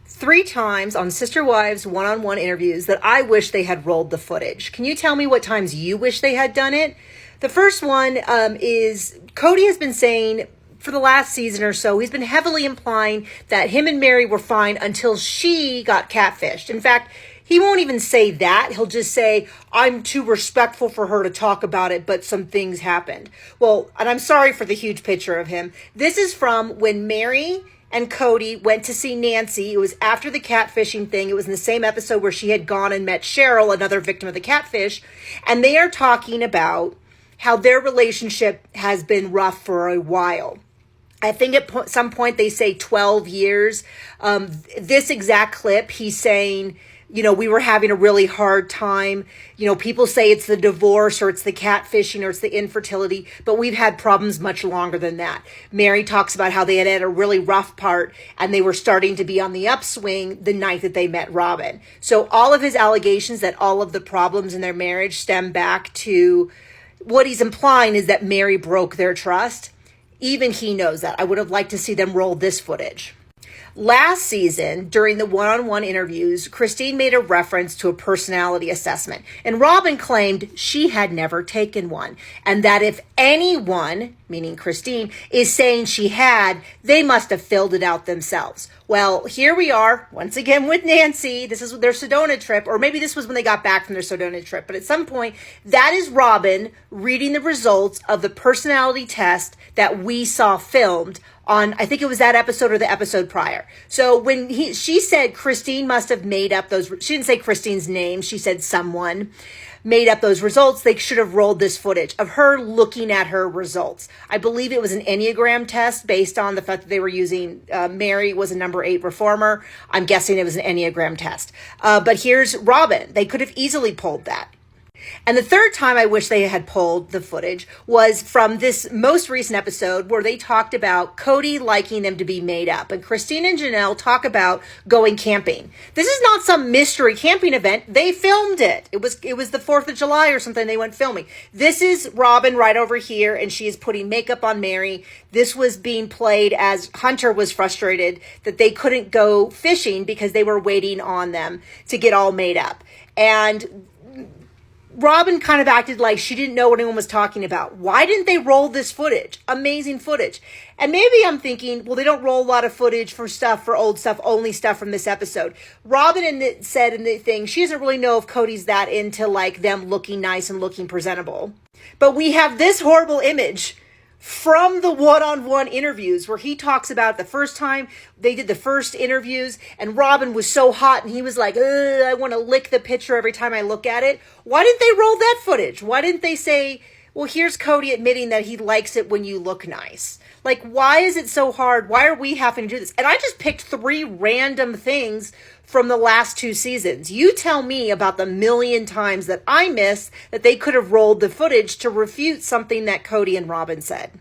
3 times on Sister Wives one-on-one interviews that I wish they had rolled the footage. Can you tell me what times you wish they had done it? The first one is Cody has been saying for the last season or so, he's been heavily implying that him and Mary were fine until she got catfished. In fact, he won't even say that. He'll just say, I'm too respectful for her to talk about it, but some things happened. Well, and I'm sorry for the huge picture of him. This is from when Mary and Cody went to see Nancy. It was after the catfishing thing. It was in the same episode where she had gone and met Cheryl, another victim of the catfish. And they are talking about how their relationship has been rough for a while. I think at some point they say 12 years. This exact clip, he's saying, we were having a really hard time. People say it's the divorce or it's the catfishing or it's the infertility, but we've had problems much longer than that. Mary talks about how they had a really rough part and they were starting to be on the upswing the night that they met Robin. So all of his allegations that all of the problems in their marriage stem back to what he's implying is that Mary broke their trust. Even he knows that. I would have liked to see them roll this footage. Last season, during the one-on-one interviews, Christine made a reference to a personality assessment, and Robin claimed she had never taken one, and that if anyone, meaning Christine, is saying she had, they must have filled it out themselves. Well, here we are, once again with Nancy. This is their Sedona trip, or maybe this was when they got back from their Sedona trip, but at some point, that is Robin reading the results of the personality test that we saw filmed on, I think it was that episode or the episode prior. So when she said Christine must have made up those, she didn't say Christine's name, she said someone made up those results, they should have rolled this footage of her looking at her results. I believe it was an Enneagram test based on the fact that they were using, Mary was a number 8 reformer. I'm guessing it was an Enneagram test. But here's Robin. They could have easily pulled that. And the third time I wish they had pulled the footage was from this most recent episode where they talked about Cody liking them to be made up. And Christine and Janelle talk about going camping. This is not some mystery camping event. They filmed it. It was the 4th of July or something they went filming. This is Robin right over here, and she is putting makeup on Mary. This was being played as Hunter was frustrated that they couldn't go fishing because they were waiting on them to get all made up. And Robin kind of acted like she didn't know what anyone was talking about. Why didn't they roll this footage? Amazing footage. And maybe I'm thinking, well, they don't roll a lot of footage for old stuff, only stuff from this episode. Robin said in the thing, she doesn't really know if Cody's that into like them looking nice and looking presentable. But we have this horrible image from the one-on-one interviews where he talks about the first time they did the first interviews and Robin was so hot and he was like, I want to lick the picture every time I look at it. Why didn't they roll that footage? Why didn't they say, well, here's Cody admitting that he likes it when you look nice? Like, why is it so hard? Why are we having to do this? And I just picked 3 random things from the last 2 seasons. You tell me about the million times that I missed that they could have rolled the footage to refute something that Cody and Robin said.